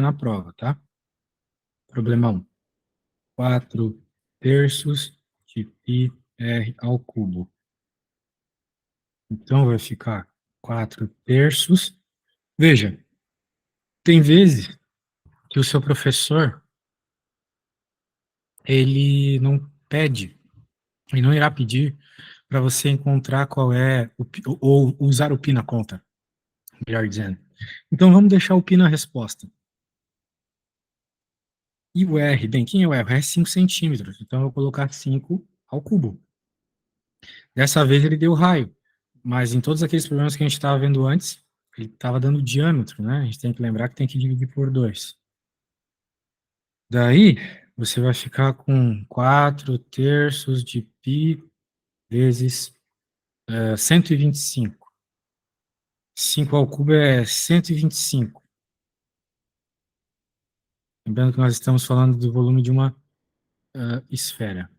na prova, tá? Problema 1. 4 terços de πr ao cubo. Então, vai ficar 4 terços. Veja, tem vezes que o seu professor, ele não pede, e não irá pedir para você encontrar qual é, ou usar o π na conta, melhor dizendo. Então, vamos deixar o π na resposta. E o R, bem, quem é o R? O R é 5 centímetros, então eu vou colocar 5 ao cubo. Dessa vez ele deu raio, mas em todos aqueles problemas que a gente estava vendo antes, ele estava dando diâmetro, né? A gente tem que lembrar que tem que dividir por 2. Daí, você vai ficar com 4 terços de π vezes 125. 5 ao cubo é 125. Lembrando que nós estamos falando do volume de uma esfera.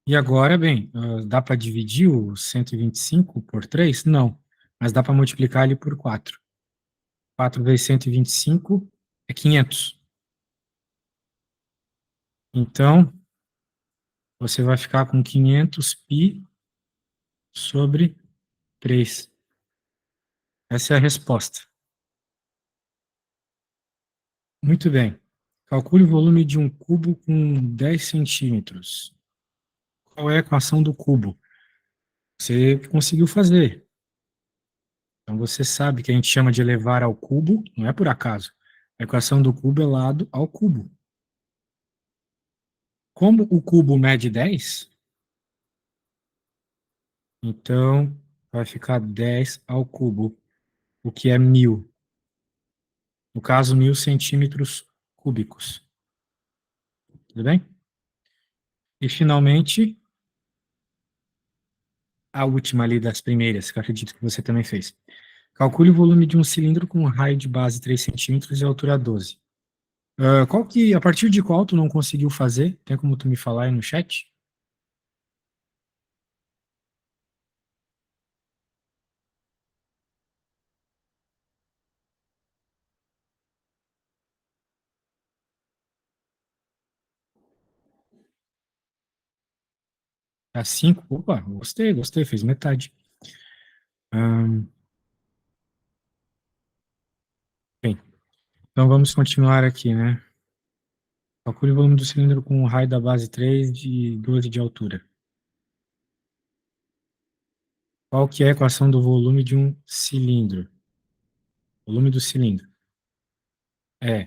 E agora, bem, dá para dividir o 125 por 3? Não, mas dá para multiplicar ele por 4. 4 vezes 125 é 500. Então, você vai ficar com 500 π sobre 3. Essa é a resposta. Muito bem. Calcule o volume de um cubo com 10 centímetros. Qual é a equação do cubo? Você conseguiu fazer. Então, você sabe que a gente chama de elevar ao cubo, não é por acaso. A equação do cubo é lado ao cubo. Como o cubo mede 10, então vai ficar 10 ao cubo, o que é 1000. No caso, 1000 centímetros cúbicos. Tudo bem? E, finalmente, a última ali das primeiras, que eu acredito que você também fez. Calcule o volume de um cilindro com um raio de base 3 centímetros e altura 12. A partir de qual tu não conseguiu fazer? Tem como tu me falar aí no chat? A 5? Opa, gostei, fez metade. Bem, então vamos continuar aqui, né? Calcule o volume do cilindro com um raio da base 3 de 12 de altura. Qual que é a equação do volume de um cilindro? Volume do cilindro é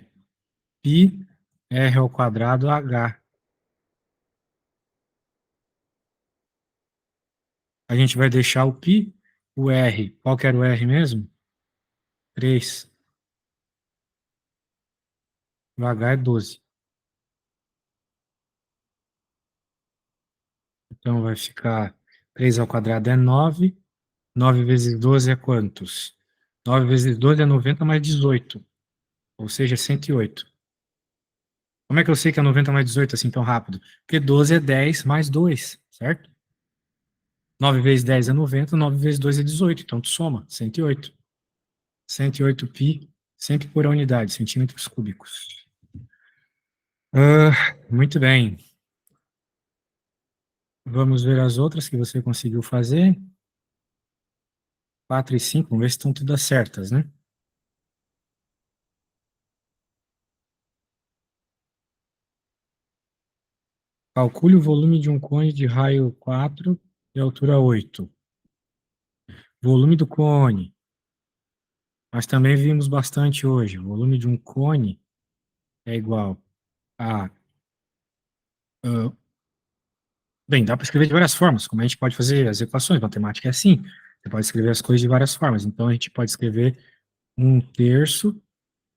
π r ao quadrado h. A gente vai deixar o π, o r. Qual que era o r mesmo? 3. O h é 12. Então vai ficar 3 ao quadrado é 9. 9 vezes 12 é quantos? 9 vezes 12 é 90 mais 18. Ou seja, 108. Como é que eu sei que é 90 mais 18 assim tão rápido? Porque 12 é 10 mais 2, certo? 9 vezes 10 é 90, 9 vezes 2 é 18. Então tu soma, 108. 108 π, sempre por unidade, centímetros cúbicos. Muito bem. Vamos ver as outras que você conseguiu fazer. 4 e 5, vamos ver se estão todas certas, né? Calcule o volume de um cone de raio 4 e altura 8. Volume do cone. Nós também vimos bastante hoje. O volume de um cone é igual a... bem, dá para escrever de várias formas, como a gente pode fazer as equações. Matemática é assim. Você pode escrever as coisas de várias formas. Então, a gente pode escrever 1/3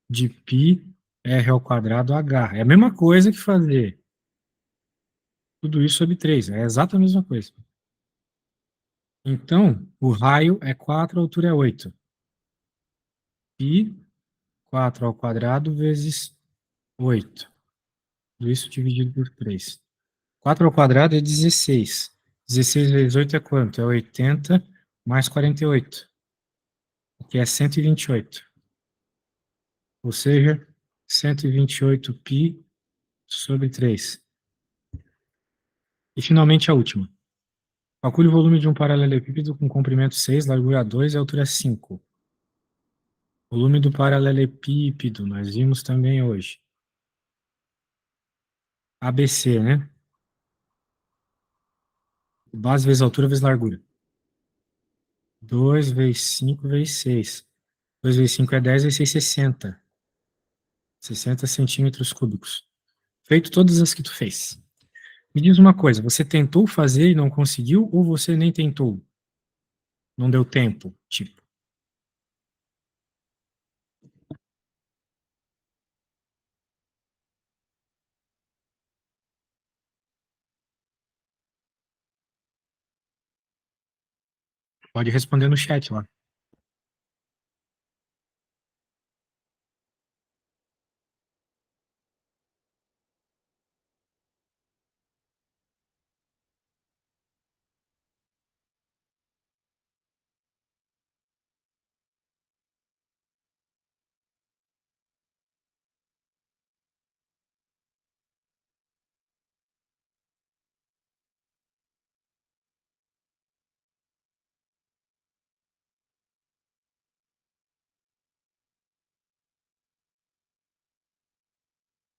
de π r ao quadrado h. É a mesma coisa que fazer tudo isso sobre 3. É exatamente a mesma coisa. Então, o raio é 4, a altura é 8. Π, 4 ao quadrado vezes 8. Tudo isso dividido por 3. 4 ao quadrado é 16. 16 vezes 8 é quanto? É 80 mais 48. que é 128. Ou seja, 128π sobre 3. E finalmente a última. Calcule o volume de um paralelepípedo com comprimento 6, largura 2 e altura 5. Volume do paralelepípedo, nós vimos também hoje. ABC, né? Base vezes altura vezes largura. 2 vezes 5 vezes 6. 2 vezes 5 é 10, vezes 6 é 60. 60 centímetros cúbicos. Feito todas as que tu fez. Me diz uma coisa, você tentou fazer e não conseguiu, ou você nem tentou? Não deu tempo, tipo. Pode responder no chat lá.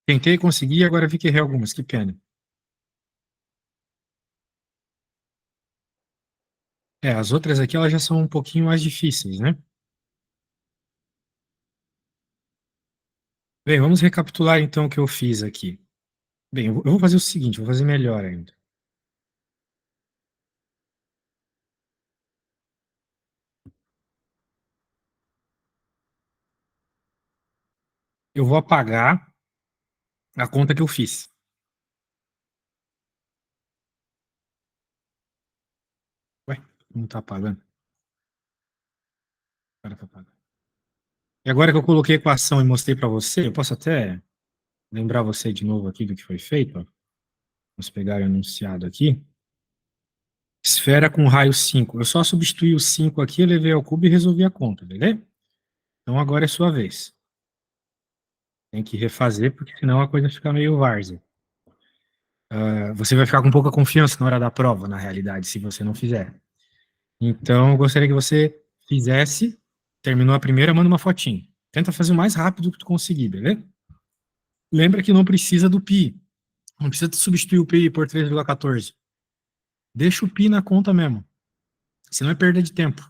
Tentei conseguir, agora vi que errei algumas, que pena. É, as outras aqui, elas já são um pouquinho mais difíceis, né? Bem, vamos recapitular então o que eu fiz aqui. Bem, eu vou fazer o seguinte, vou fazer melhor ainda. Eu vou apagar a conta que eu fiz. Ué, não tá apagando? Agora tá apagando. E agora que eu coloquei a equação e mostrei para você, eu posso até lembrar você de novo aqui do que foi feito, ó. Vamos pegar o enunciado aqui. Esfera com raio 5. Eu só substituí o 5 aqui, eu levei ao cubo e resolvi a conta, beleza? Então agora é sua vez. Tem que refazer, porque senão a coisa fica meio várzea. Você vai ficar com pouca confiança na hora da prova, na realidade, se você não fizer. Então, eu gostaria que você fizesse, terminou a primeira, manda uma fotinho. Tenta fazer o mais rápido que tu conseguir, beleza? Lembra que não precisa do pi. Não precisa substituir o pi por 3,14. Deixa o pi na conta mesmo. Senão é perda de tempo.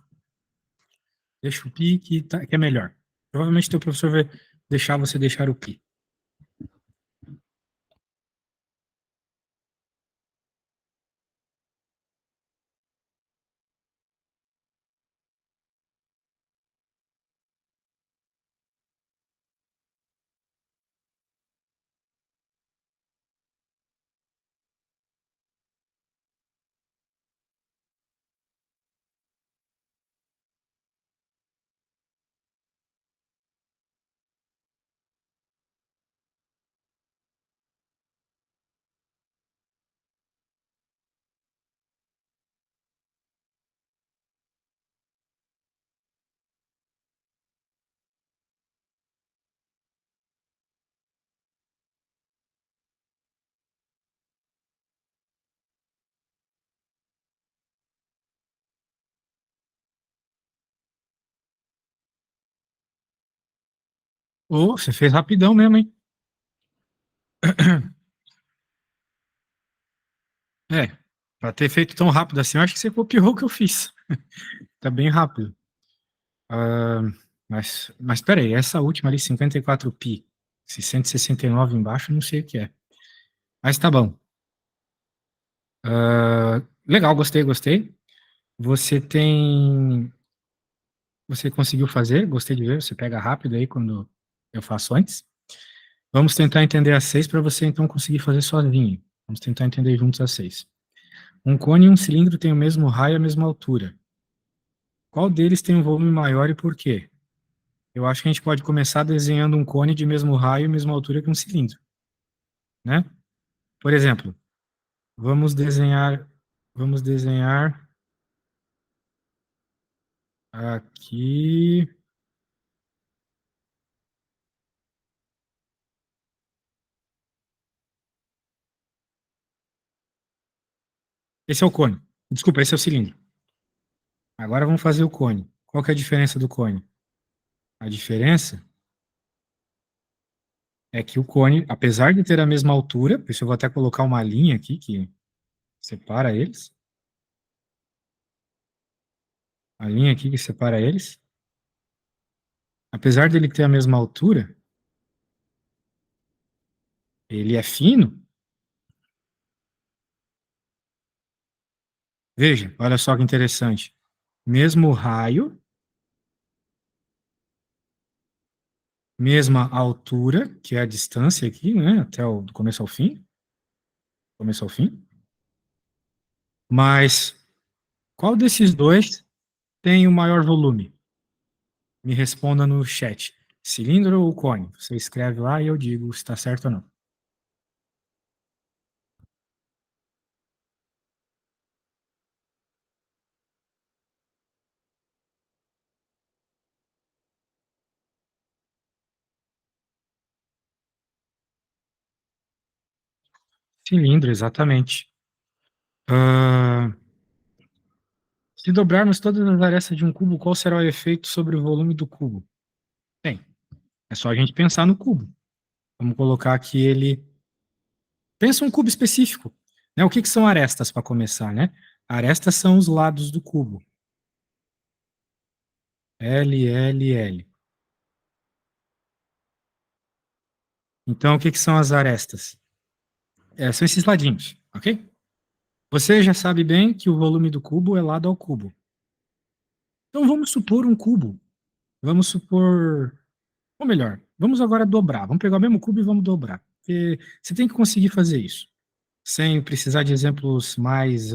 Deixa o pi que é melhor. Provavelmente teu professor vai deixar você deixar o pi. Ô, você fez rapidão mesmo, hein? É, para ter feito tão rápido assim, eu acho que você copiou o que eu fiz. Tá bem rápido. Ah, mas peraí, essa última ali, 54π, esse 169 embaixo, não sei o que é. Mas tá bom. Legal, gostei, gostei. Você tem. Você conseguiu fazer, gostei de ver, você pega rápido aí quando eu faço antes. Vamos tentar entender as 6 para você então conseguir fazer sozinho. Vamos tentar entender juntos as 6. Um cone e um cilindro têm o mesmo raio e a mesma altura. Qual deles tem um volume maior e por quê? Eu acho que a gente pode começar desenhando um cone de mesmo raio e mesma altura que um cilindro, né? Por exemplo, vamos desenhar Aqui. Esse é o cone. Desculpa, esse é o cilindro. Agora vamos fazer o cone. Qual que é a diferença do cone? A diferença é que o cone, apesar de ter a mesma altura, por isso eu vou até colocar uma linha aqui que separa eles. A linha aqui que separa eles. Apesar dele ter a mesma altura, ele é fino. Veja, olha só que interessante. Mesmo raio, mesma altura, que é a distância aqui, né, até o do começo ao fim. Mas qual desses dois tem o maior volume? Me responda no chat. Cilindro ou cone? Você escreve lá e eu digo se está certo ou não. Cilindro, exatamente. Ah, se dobrarmos todas as arestas de um cubo, qual será o efeito sobre o volume do cubo? Bem, é só a gente pensar no cubo. Vamos colocar aqui ele. Pensa um cubo específico. Né? O que, que são arestas para começar, né? Arestas são os lados do cubo. L, L, L. Então, o que, que são as arestas? São esses ladinhos, ok? Você já sabe bem que o volume do cubo é lado ao cubo. Então, vamos supor um cubo. Vamos supor. Ou melhor, vamos agora dobrar. Vamos pegar o mesmo cubo e vamos dobrar. Porque você tem que conseguir fazer isso. Sem precisar de exemplos mais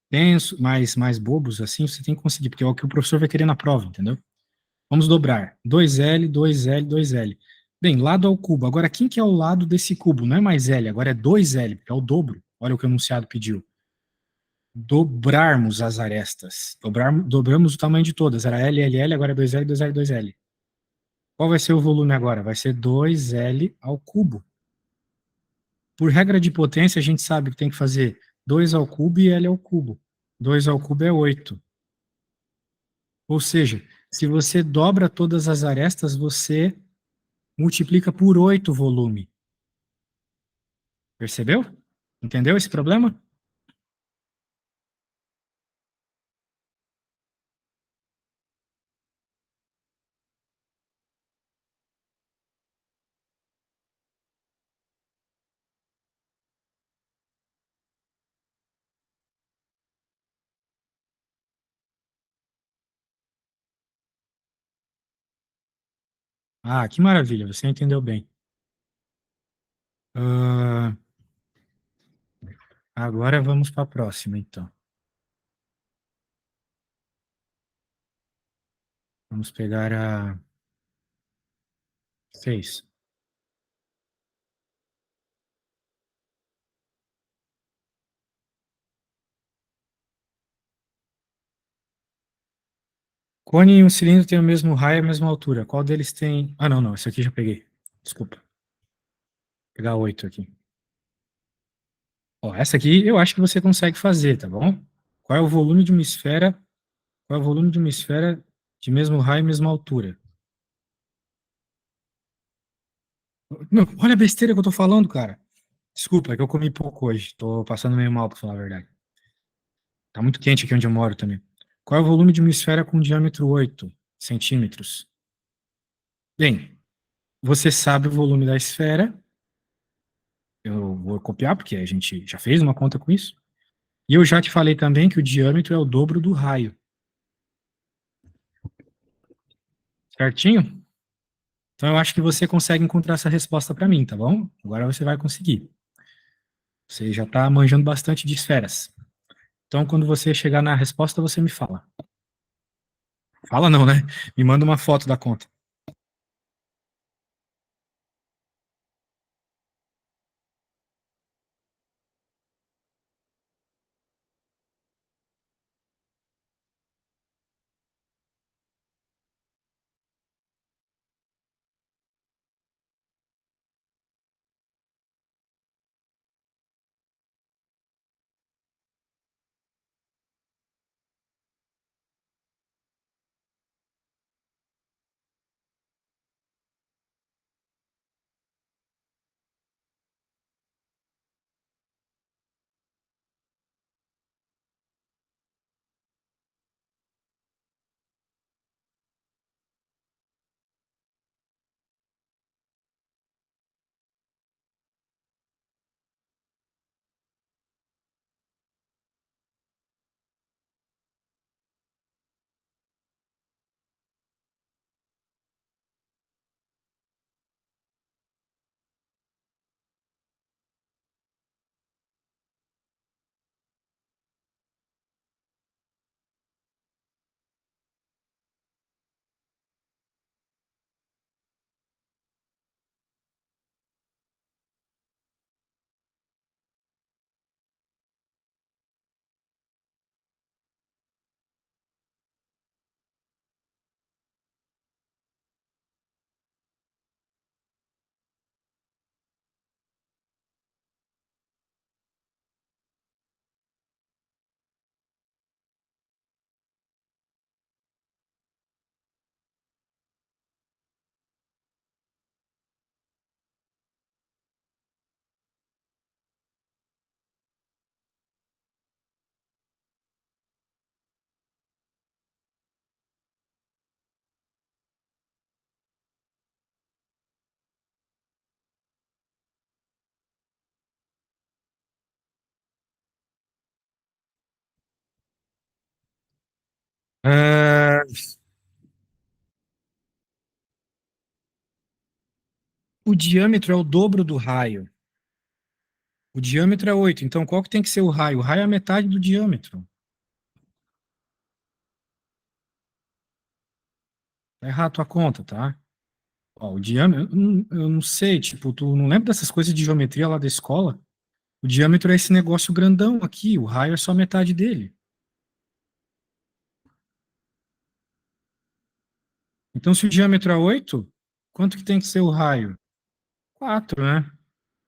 densos, mais bobos, assim, você tem que conseguir, porque é o que o professor vai querer na prova, entendeu? Vamos dobrar. 2L, 2L, 2L. Bem, lado ao cubo. Agora, quem que é o lado desse cubo? Não é mais L, agora é 2L, porque é o dobro. Olha o que o enunciado pediu. Dobrarmos as arestas. Dobramos o tamanho de todas. Era L, L, L, agora é 2L, 2L, 2L. Qual vai ser o volume agora? Vai ser 2L ao cubo. Por regra de potência, a gente sabe que tem que fazer 2 ao cubo e L ao cubo. 2 ao cubo é 8. Ou seja, se você dobra todas as arestas, você multiplica por 8 o volume. Percebeu? Entendeu esse problema? Ah, que maravilha, você entendeu bem. Ah, agora vamos para a próxima, então. Vamos pegar a 6. Cone e um cilindro têm o mesmo raio e a mesma altura. Qual deles tem. Ah, não, não, esse aqui já peguei. Desculpa. Vou pegar 8 aqui. Ó, essa aqui eu acho que você consegue fazer, tá bom? Qual é o volume de uma esfera? Qual é o volume de uma esfera de mesmo raio e mesma altura? Não, olha a besteira que eu tô falando, cara. Desculpa, é que eu comi pouco hoje. Tô passando meio mal, pra falar a verdade. Tá muito quente aqui onde eu moro também. Qual é o volume de uma esfera com diâmetro 8 centímetros? Bem, você sabe o volume da esfera. Eu vou copiar, porque a gente já fez uma conta com isso. E eu já te falei também que o diâmetro é o dobro do raio. Certinho? Então eu acho que você consegue encontrar essa resposta para mim, tá bom? Agora você vai conseguir. Você já está manjando bastante de esferas. Então, quando você chegar na resposta, você me fala. Fala não, né? Me manda uma foto da conta. Ah, o diâmetro é o dobro do raio. O diâmetro é 8. Então qual que tem que ser o raio? O raio é a metade do diâmetro. Tá errado a tua conta, tá? Ó, o diâmetro, eu não sei, tipo, tu não lembra dessas coisas de geometria lá da escola? O diâmetro é esse negócio grandão aqui, o raio é só metade dele. Então, se o diâmetro é 8, quanto que tem que ser o raio? 4, né?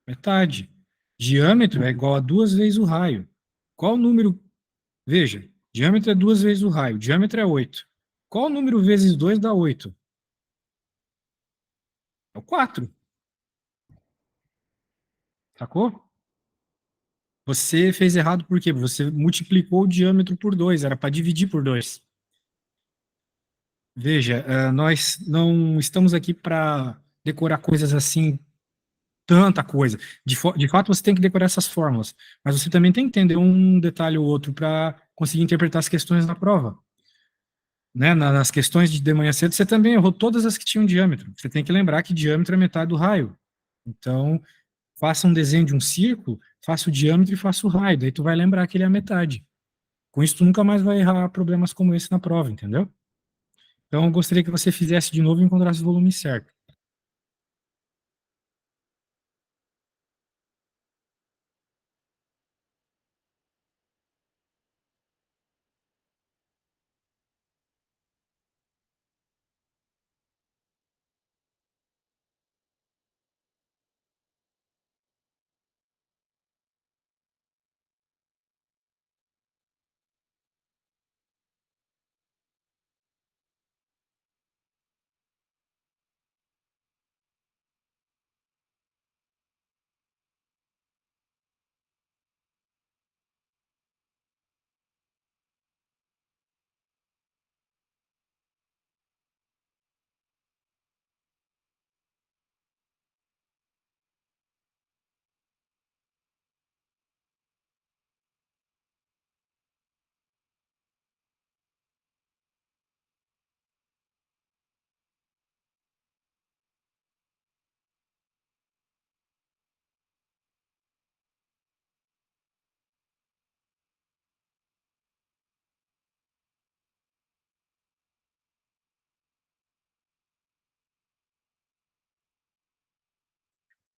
Metade. Diâmetro é igual a duas vezes o raio. Qual o número? Veja, diâmetro é duas vezes o raio, diâmetro é 8. Qual o número vezes 2 dá 8? É o 4, sacou? Você fez errado por quê? Você multiplicou o diâmetro por 2, era para dividir por 2. Veja, nós não estamos aqui para decorar coisas assim, tanta coisa. De fato, você tem que decorar essas fórmulas, mas você também tem que entender um detalhe ou outro para conseguir interpretar as questões da prova. Né? Nas questões de manhã cedo, você também errou todas as que tinham diâmetro. Você tem que lembrar que diâmetro é metade do raio. Então, faça um desenho de um círculo, faça o diâmetro e faça o raio. Daí tu vai lembrar que ele é a metade. Com isso, tu nunca mais vai errar problemas como esse na prova, entendeu? Então, eu gostaria que você fizesse de novo e encontrasse o volume certo.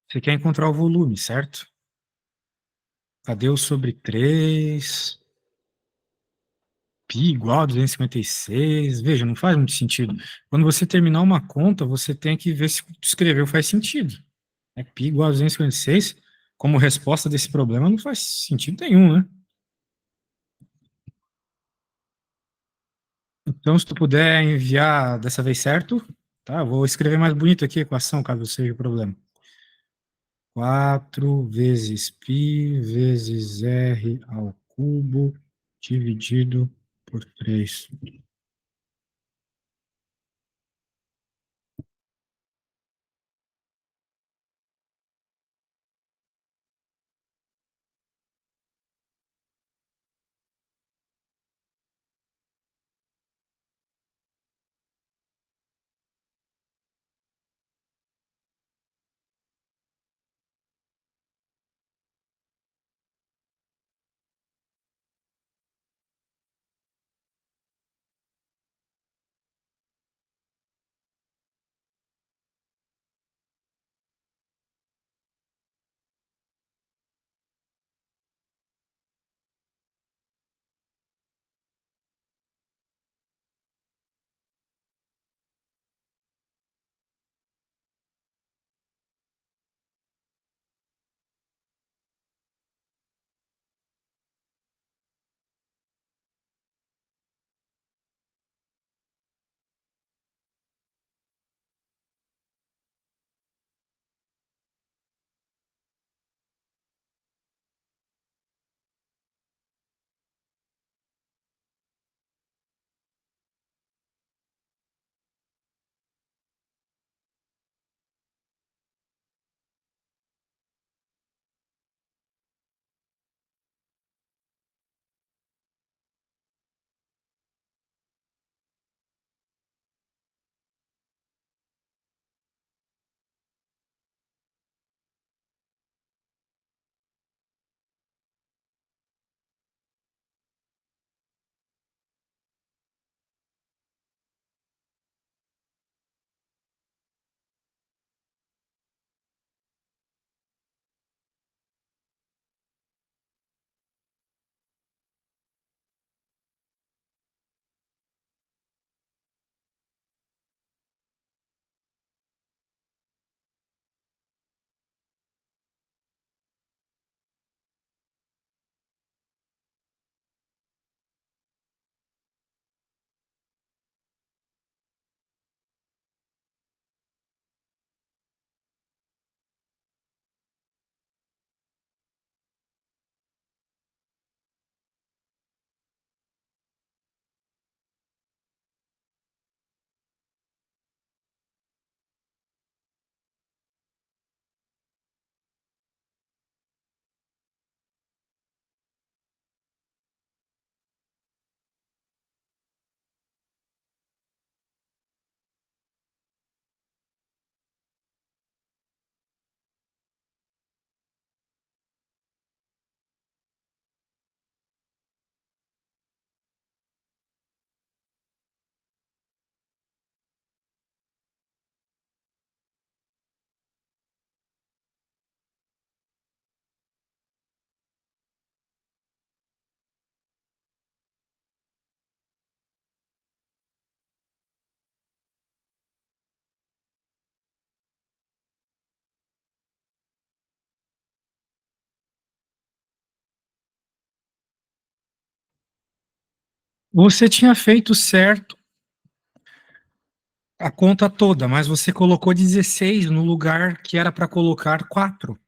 Você quer encontrar o volume, certo? Cadê o sobre 3? Pi igual a 256. Veja, não faz muito sentido. Quando você terminar uma conta, você tem que ver se o que tu escreveu faz sentido. É pi igual a 256, como resposta desse problema, não faz sentido nenhum, né? Então, se tu puder enviar dessa vez certo, tá? Eu vou escrever mais bonito aqui a equação, caso seja o problema. 4 vezes π vezes r ao cubo dividido por 3. Você tinha feito certo a conta toda, mas você colocou 16 no lugar que era para colocar 4.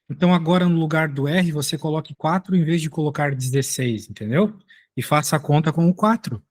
Então, agora, no lugar do R, você coloque 4 em vez de colocar 16, entendeu? E faça a conta com o 4.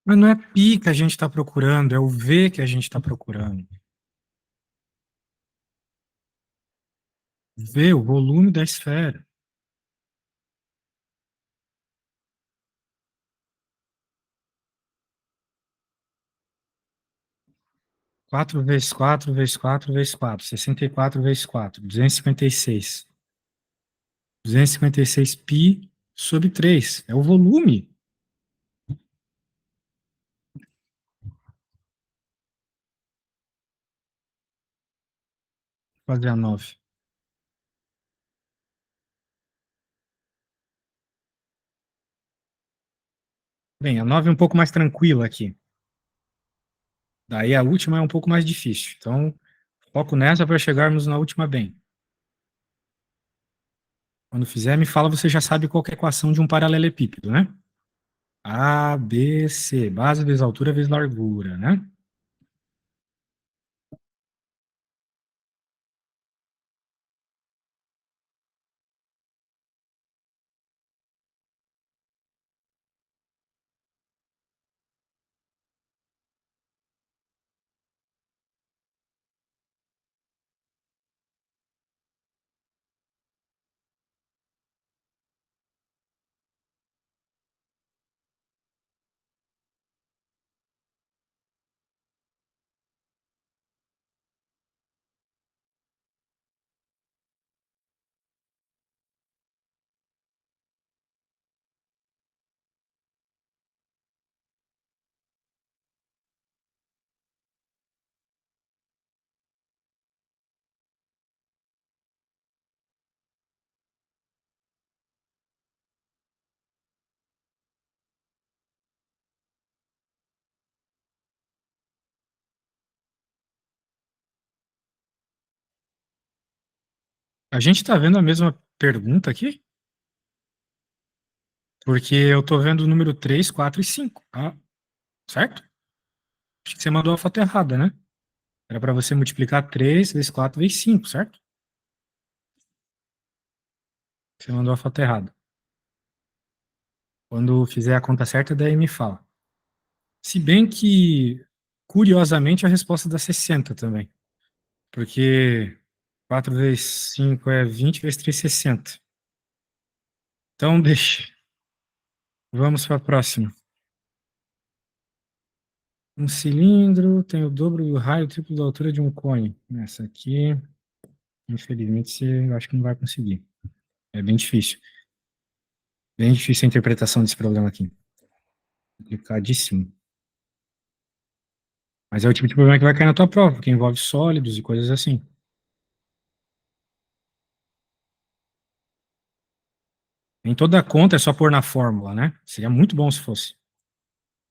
Mas não é π que a gente está procurando, é o V que a gente está procurando. V, o volume da esfera. 4 vezes 4 vezes 4 vezes 4. 64 vezes 4. 256. 256 π sobre 3. É o volume. Vou fazer a 9. Bem, a 9 é um pouco mais tranquila aqui. Daí a última é um pouco mais difícil. Então, foco nessa para chegarmos na última bem. Quando fizer, me fala, você já sabe qual que é a equação de um paralelepípedo, né? A, B, C. Base vezes altura vezes largura, né? A gente está vendo a mesma pergunta aqui? Porque eu estou vendo o número 3, 4 e 5. Ah, certo? Acho que você mandou a foto errada, né? Era para você multiplicar 3 vezes 4 vezes 5, certo? Você mandou a foto errada. Quando fizer a conta certa, daí me fala. Se bem que, curiosamente, a resposta dá 60 também. Porque 4 vezes 5 é 20, vezes 3, 60. Então, deixa. Vamos para a próxima. Um cilindro tem o dobro do raio, o triplo da altura de um cone. Essa aqui. Infelizmente, você eu acho que não vai conseguir. É bem difícil. Bem difícil a interpretação desse problema aqui. Complicadíssimo. Mas é o tipo de problema que vai cair na tua prova, porque envolve sólidos e coisas assim. Nem toda conta é só pôr na fórmula, né? Seria muito bom se fosse.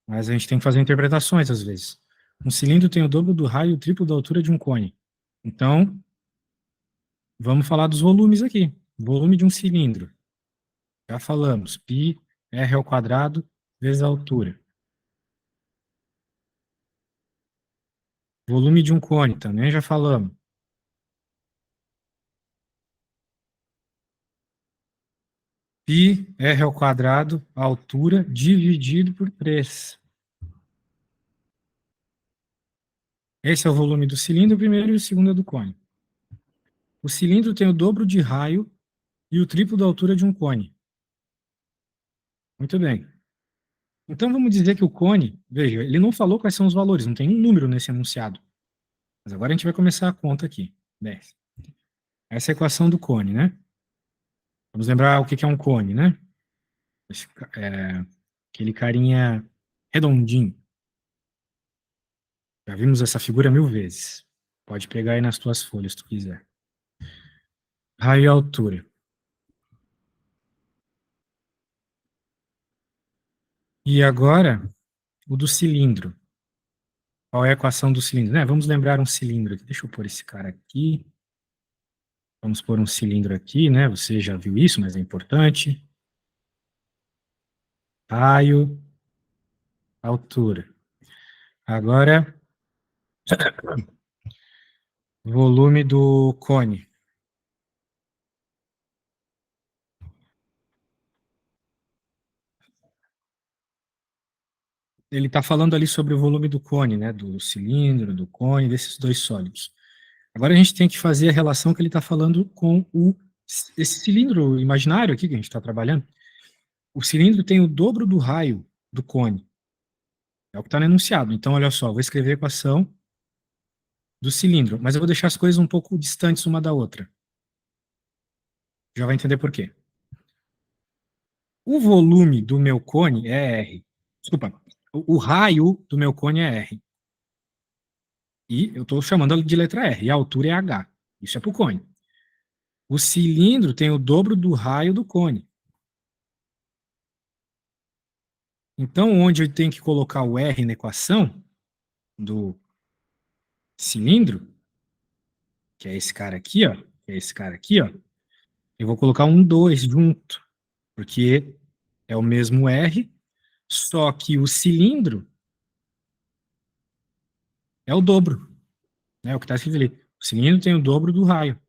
Mas a gente tem que fazer interpretações às vezes. Um cilindro tem o dobro do raio e o triplo da altura de um cone. Então, vamos falar dos volumes aqui. Volume de um cilindro. Já falamos. Pi r ao quadrado vezes a altura. Volume de um cone também já falamos. Pi r ao quadrado, a altura, dividido por 3. Esse é o volume do cilindro, o primeiro e o segundo é do cone. O cilindro tem o dobro de raio e o triplo da altura de um cone. Muito bem. Então vamos dizer que o cone, veja, ele não falou quais são os valores, não tem um número nesse enunciado. Mas agora a gente vai começar a conta aqui. 10. Essa é a equação do cone, né? Vamos lembrar o que é um cone, né? Aquele carinha redondinho. Já vimos essa figura 1000 vezes. Pode pegar aí nas tuas folhas, se tu quiser. Raio e altura. E agora, o do cilindro. Qual é a equação do cilindro? Né? Vamos lembrar um cilindro aqui. Deixa eu pôr esse cara aqui. Vamos pôr um cilindro aqui, né? Você já viu isso, mas é importante. Raio, altura. Agora, volume do cone. Ele está falando ali sobre o volume do cone, né? Do cilindro, do cone, desses dois sólidos. Agora a gente tem que fazer a relação que ele está falando com esse cilindro imaginário aqui que a gente está trabalhando. O cilindro tem o dobro do raio do cone. É o que está no enunciado. Então, olha só, vou escrever a equação do cilindro, mas eu vou deixar as coisas um pouco distantes uma da outra. Já vai entender por quê. O volume do meu cone é R. Desculpa, o raio do meu cone é R. E eu estou chamando de letra R, e a altura é H. Isso é para o cone. O cilindro tem o dobro do raio do cone. Então, onde eu tenho que colocar o R na equação do cilindro, que é esse cara aqui, ó, que é esse cara aqui, ó, eu vou colocar um 2 junto, porque é o mesmo R, só que o cilindro é o dobro, né? O que está escrito ali. O cilindro tem o dobro do raio.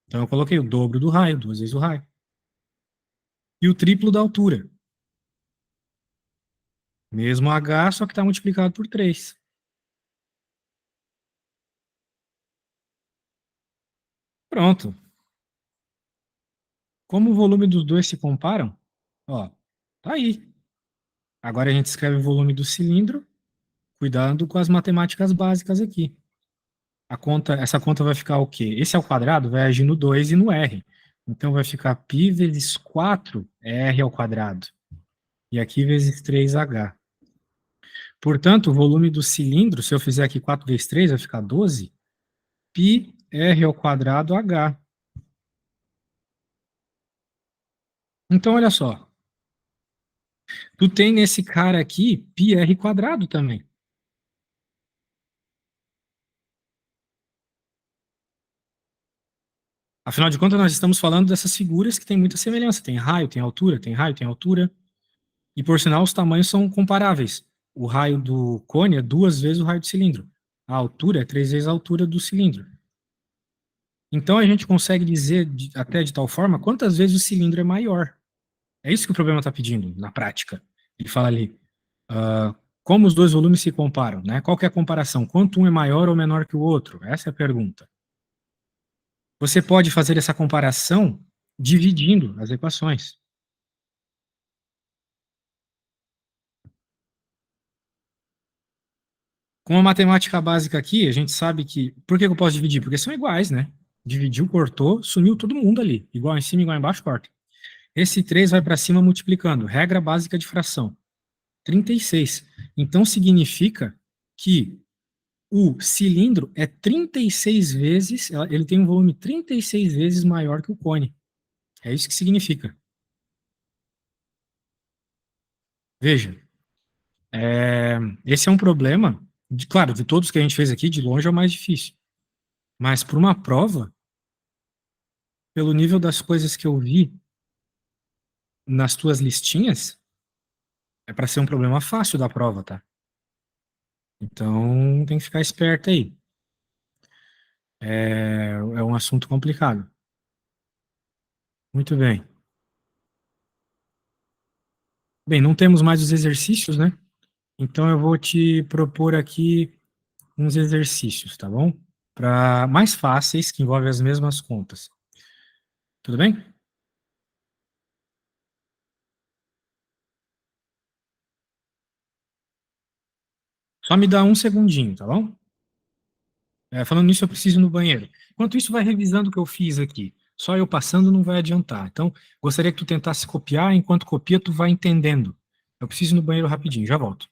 Então eu coloquei o dobro do raio, duas vezes o raio. E o triplo da altura. Mesmo H, só que está multiplicado por 3. Pronto. Como o volume dos dois se comparam, ó, tá aí. Agora a gente escreve o volume do cilindro, cuidando com as matemáticas básicas aqui. Essa conta vai ficar o quê? Esse ao quadrado vai agir no 2 e no R. Então vai ficar π vezes 4 R ao quadrado. E aqui vezes 3H. Portanto, o volume do cilindro, se eu fizer aqui 4 vezes 3, vai ficar 12. Π R ao quadrado H. Então, olha só. Tu tem nesse cara aqui π R quadrado também. Afinal de contas, nós estamos falando dessas figuras que têm muita semelhança. Tem raio, tem altura, tem raio, tem altura. E, por sinal, os tamanhos são comparáveis. O raio do cone é 2 vezes o raio do cilindro. A altura é 3 vezes a altura do cilindro. Então, a gente consegue dizer, até de tal forma, quantas vezes o cilindro é maior. É isso que o problema está pedindo, na prática. Ele fala ali, como os dois volumes se comparam, né? Qual que é a comparação? Quanto um é maior ou menor que o outro? Essa é a pergunta. Você pode fazer essa comparação dividindo as equações. Com a matemática básica aqui, a gente sabe que... Por que eu posso dividir? Porque são iguais, né? Dividiu, cortou, sumiu todo mundo ali. Igual em cima, igual embaixo, corta. Esse 3 vai para cima multiplicando. Regra básica de fração. 36. Então significa que o cilindro é 36 vezes, ele tem um volume 36 vezes maior que o cone. É isso que significa. Veja, esse é um problema, claro, de todos que a gente fez aqui, de longe é o mais difícil. Mas para uma prova, pelo nível das coisas que eu vi nas tuas listinhas, é para ser um problema fácil da prova, tá? Então tem que ficar esperto aí. É um assunto complicado. Muito bem. Bem, não temos mais os exercícios, né? Então eu vou te propor aqui uns exercícios, tá bom? Para mais fáceis, que envolvem as mesmas contas. Tudo bem? Só me dá um segundinho, tá bom? Falando nisso, eu preciso ir no banheiro. Enquanto isso, vai revisando o que eu fiz aqui. Só eu passando não vai adiantar. Então, gostaria que tu tentasse copiar, enquanto copia, tu vai entendendo. Eu preciso ir no banheiro rapidinho, já volto.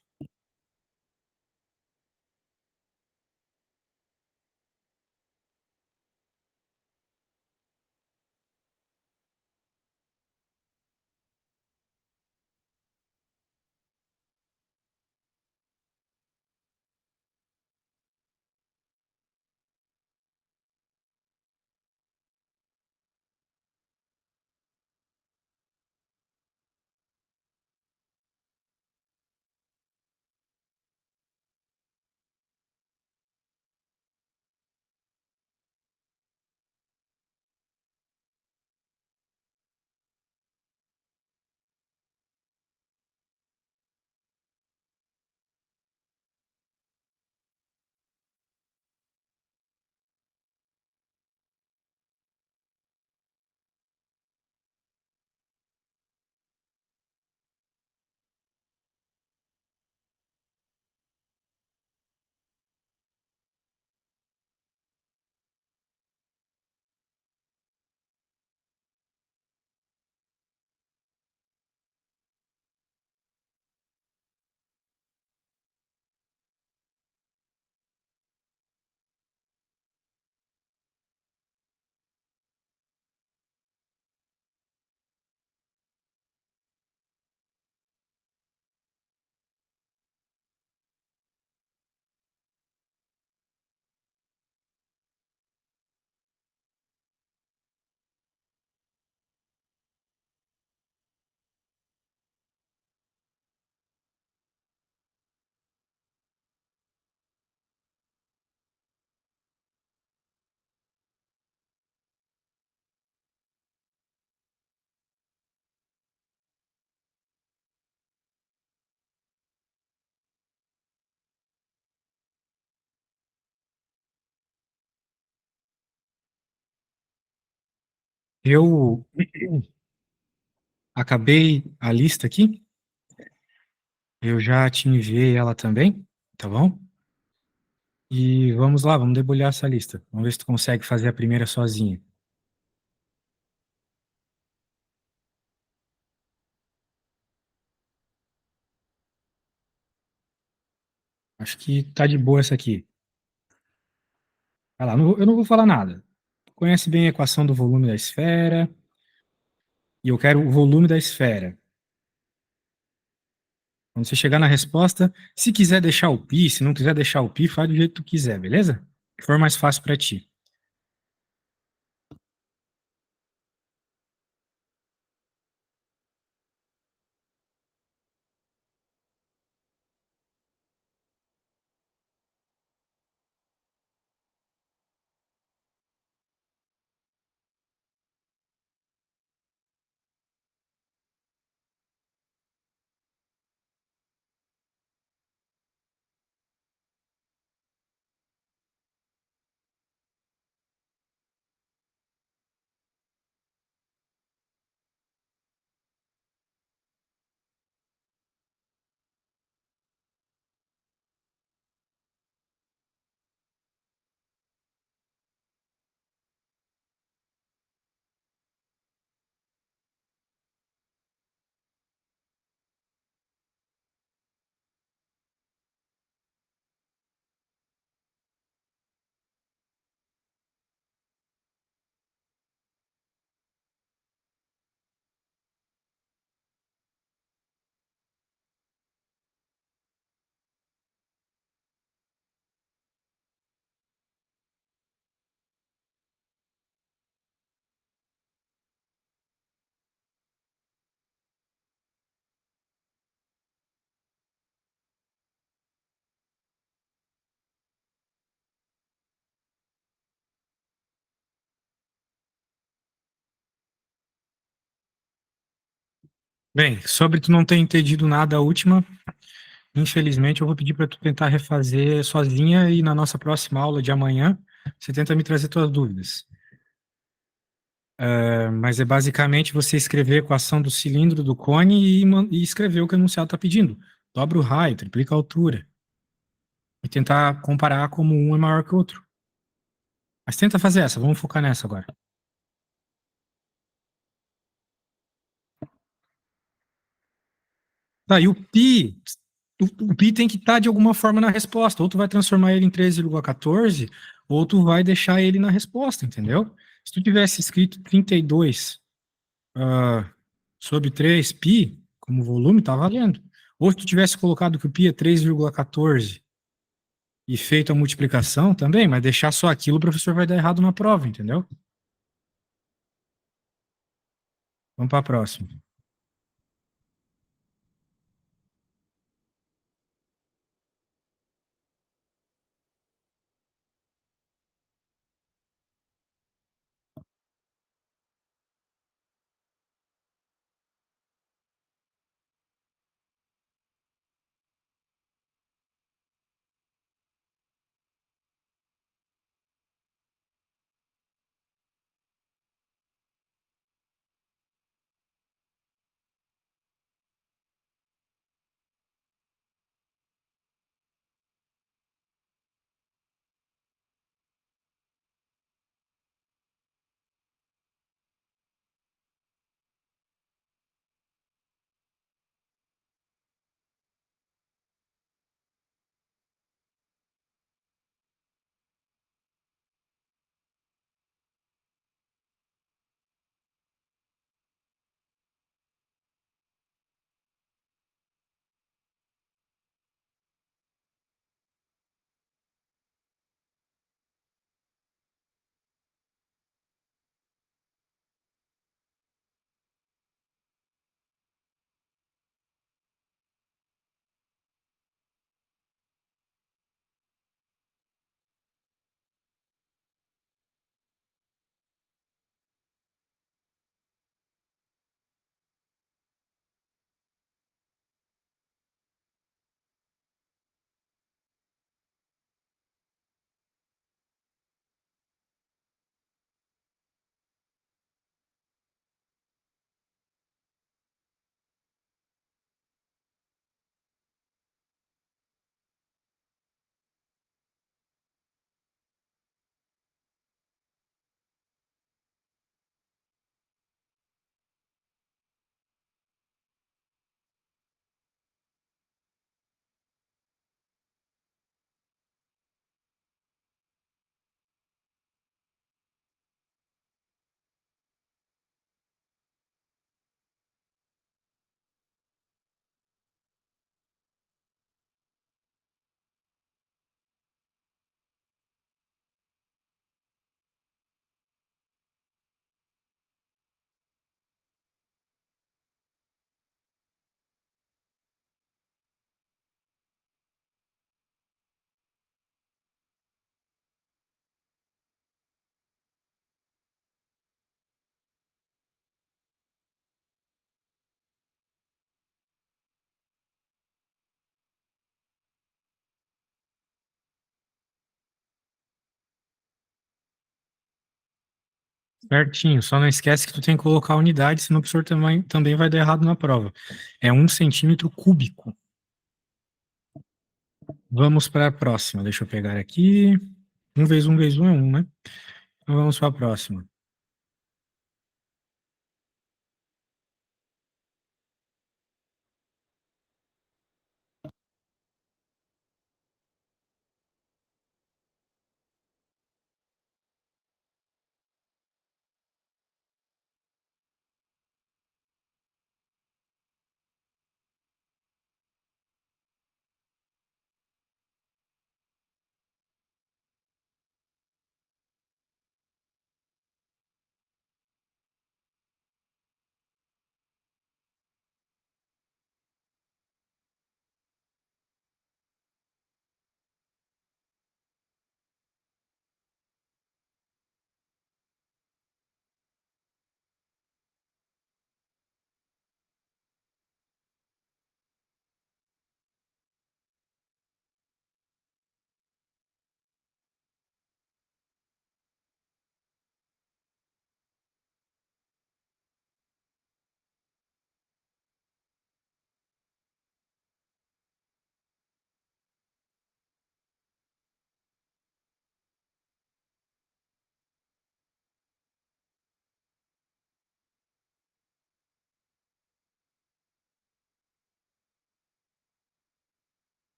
Eu acabei a lista aqui, eu já te enviei ela também, tá bom? E vamos lá, vamos debulhar essa lista. Vamos ver se tu consegue fazer a primeira sozinha. Acho que tá de boa essa aqui. Vai lá, eu não vou falar nada. Tu conhece bem a equação do volume da esfera, e eu quero o volume da esfera. Quando você chegar na resposta, se quiser deixar o pi, se não quiser deixar o pi, faz do jeito que tu quiser, beleza? Que for mais fácil para ti. Bem, sobre tu não ter entendido nada a última, infelizmente eu vou pedir para tu tentar refazer sozinha e na nossa próxima aula de amanhã você tenta me trazer tuas dúvidas. Mas é basicamente você escrever a equação do cilindro do cone e escrever o que o enunciado está pedindo. Dobra o raio, triplica a altura. E tentar comparar como um é maior que o outro. Mas tenta fazer essa, vamos focar nessa agora. Tá, e o pi tem que estar de alguma forma na resposta. Ou tu vai transformar ele em 13,14, ou tu vai deixar ele na resposta, entendeu? Se tu tivesse escrito 32 ah, sobre 3 pi como volume, tá valendo. Ou se tu tivesse colocado que o pi é 3,14 e feito a multiplicação também, mas deixar só aquilo, o professor vai dar errado na prova, entendeu? Vamos para a próxima. Certinho, só não esquece que tu tem que colocar a unidade, senão o professor também vai dar errado na prova. É 1 centímetro cúbico. Vamos para a próxima. Deixa eu pegar aqui. 1 vezes 1 é 1, né? Então vamos para a próxima.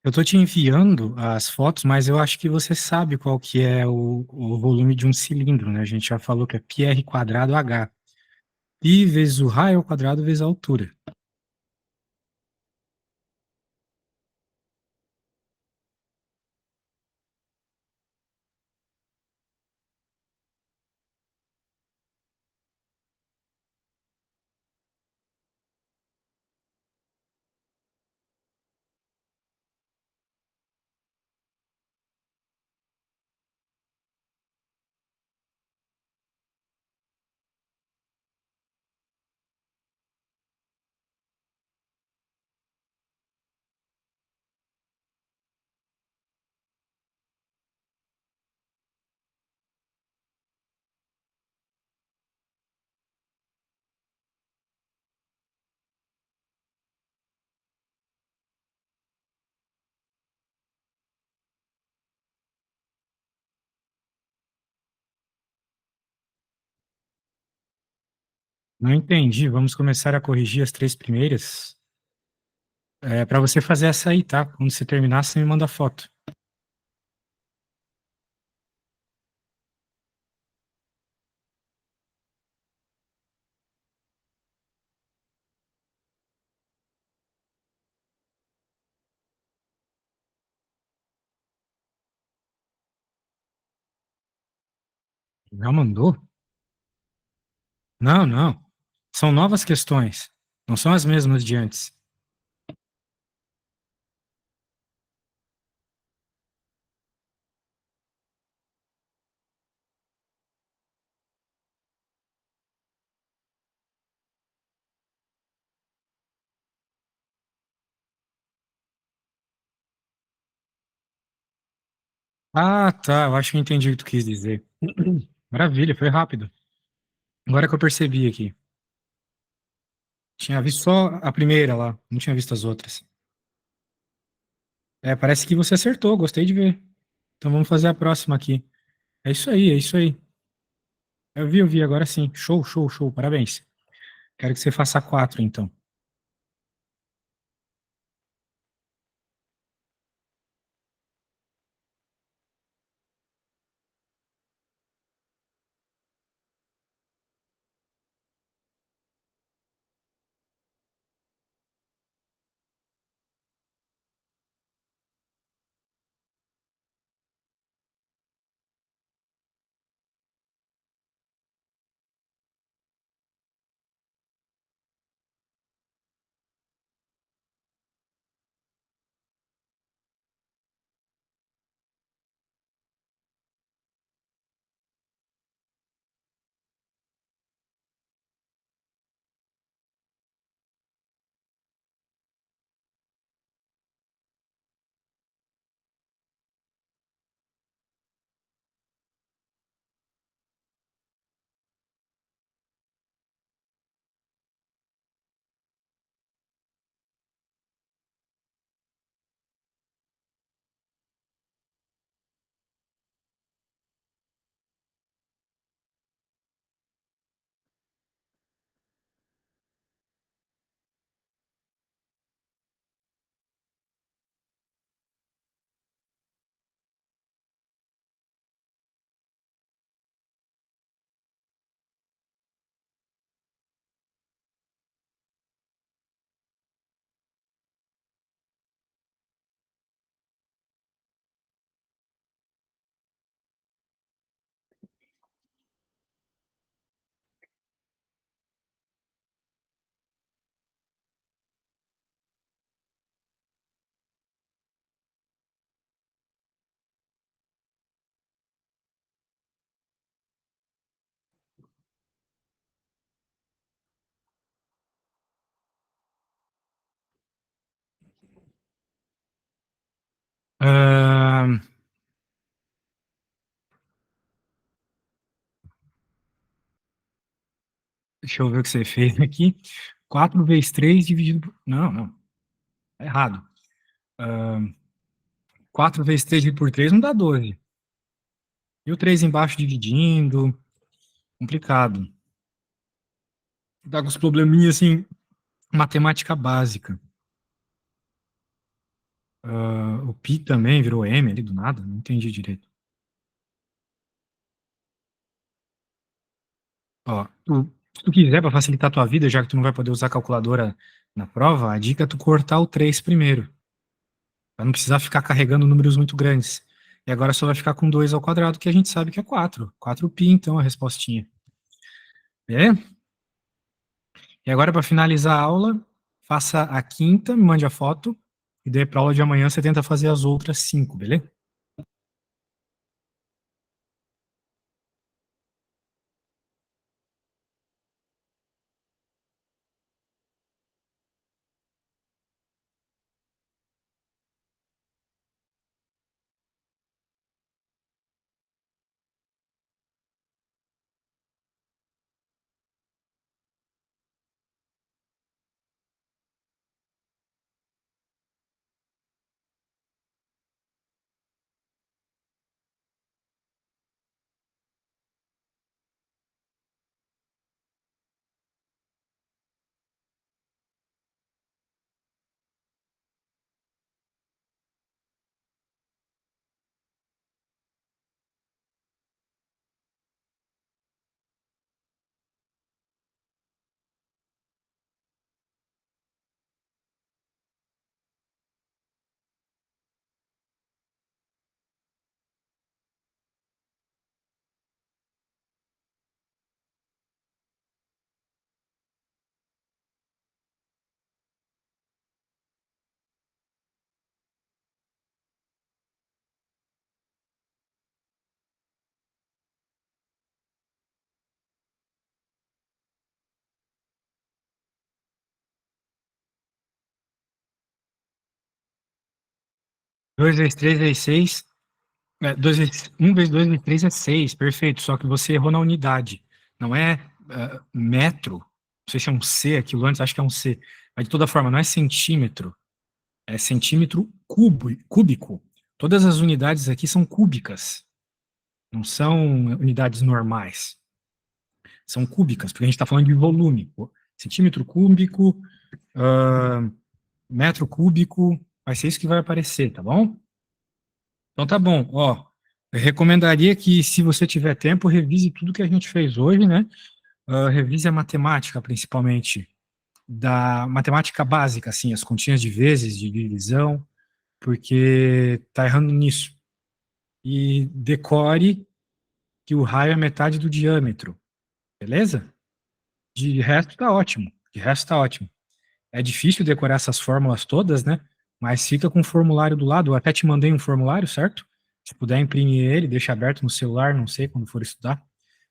Eu tô te enviando as fotos, mas eu acho que você sabe qual que é o volume de um cilindro, né? A gente já falou que é πr quadrado h. Pi vezes o raio ao quadrado vezes a altura. Não entendi. Vamos começar a corrigir as três primeiras. É para você fazer essa aí, tá? Quando você terminar, você me manda a foto. Já mandou? Não, não. São novas questões. Não são as mesmas de antes. Ah, tá. Eu acho que eu entendi o que tu quis dizer. Maravilha, foi rápido. Agora que eu percebi aqui. Tinha visto só a primeira lá, não tinha visto as outras. É, parece que você acertou, gostei de ver. Então vamos fazer a próxima aqui. É isso aí, é isso aí. Eu vi, agora sim. Show, show, show. Parabéns. Quero que você faça quatro, então. Ahn, Deixa eu ver o que você fez aqui. 4 vezes 3 dividido por. Não, não. Tá errado. 4 vezes 3 dividido por 3 não dá 12. E o 3 embaixo dividindo. Complicado. Dá com os probleminhas assim, matemática básica. O pi também virou m ali do nada, não entendi direito. Ó, se tu quiser, para facilitar a tua vida, já que tu não vai poder usar a calculadora na prova, a dica é tu cortar o 3 primeiro, para não precisar ficar carregando números muito grandes. E agora só vai ficar com 2 ao quadrado, que a gente sabe que é 4. 4π, então, a respostinha. É? E agora, para finalizar a aula, faça a quinta, me mande a foto, e daí para a aula de amanhã você tenta fazer as outras 5, beleza? 2 vezes 3 vezes 6. 1 vezes 2 vezes 3 é 6, perfeito. Só que você errou na unidade. Não é metro. Não sei se é um C aquilo antes, acho que é um C. Mas de toda forma, não é centímetro. É centímetro cúbico. Todas as unidades aqui são cúbicas. Não são unidades normais. São cúbicas, porque a gente está falando de volume. Centímetro cúbico, uh, metro cúbico, vai ser isso que vai aparecer, tá bom? Então tá bom, ó. Eu recomendaria que, se você tiver tempo, revise tudo que a gente fez hoje, né? Revise a matemática, principalmente, da matemática básica, assim, as continhas de vezes, de divisão, porque tá errando nisso. E decore que o raio é metade do diâmetro, beleza? De resto tá ótimo, de resto tá ótimo. É difícil decorar essas fórmulas todas, né? Mas fica com o formulário do lado. Eu até te mandei um formulário, certo? Se puder imprimir ele, deixa aberto no celular, não sei, quando for estudar,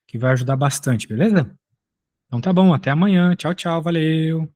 que vai ajudar bastante, beleza? Então tá bom, até amanhã. Tchau, tchau, valeu.